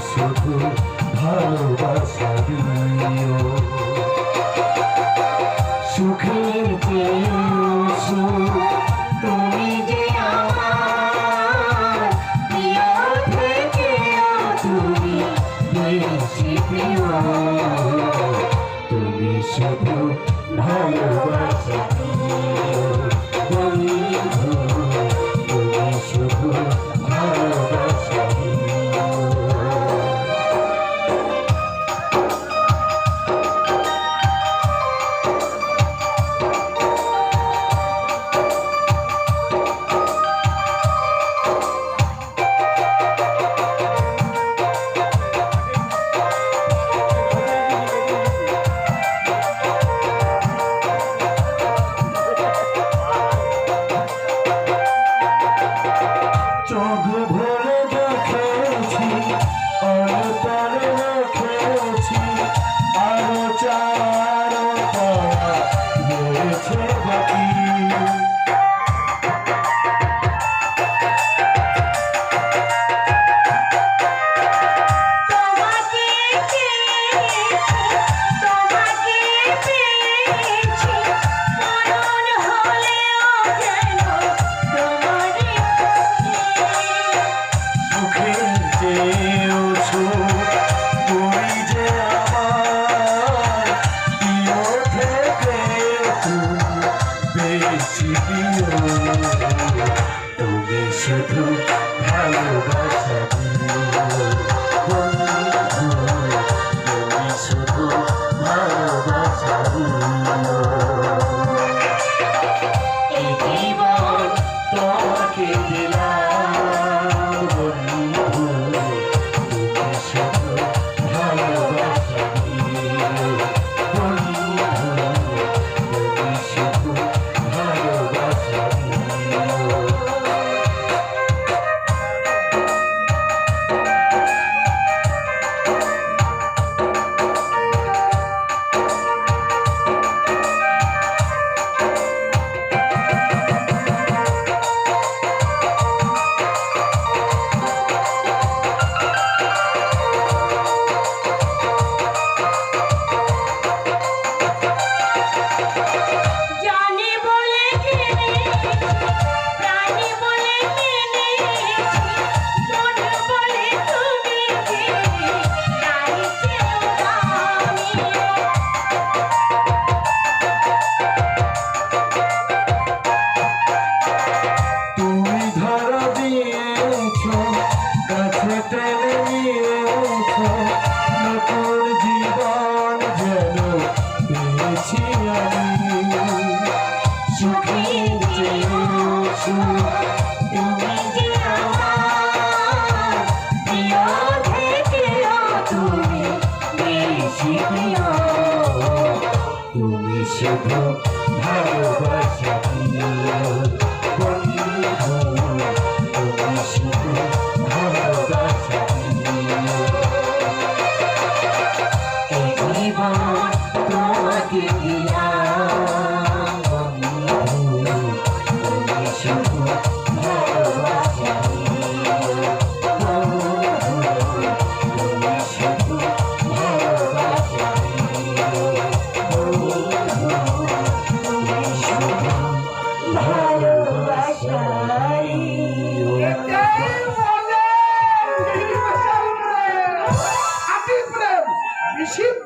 শুধু ভালোবাসা দিও সুখের তুমি যে আমার প্রিয় থেকে তুমি বেশি প্রিয় তুমি শুধু ভালোবাসা দিও বন্ধু তুমি শুধু ভালোবাসা তুমি শুধু ভালোবাসা তুমি শুধু ভালোবাসা এই জীবন তোমাকে দিলাম বন্ধু তুমি শুধু ভালোবাসা তুমি শুধু ভালোবাসা তুমি শুধু ভালোবাসা বন্ধু তুমি শুধু ভালোবাসা এই জীবন তোমাকে দিলাম বন্ধু তুমি শুধু ভালোবাসা তুমি শুধু ভালোবাসা বেশি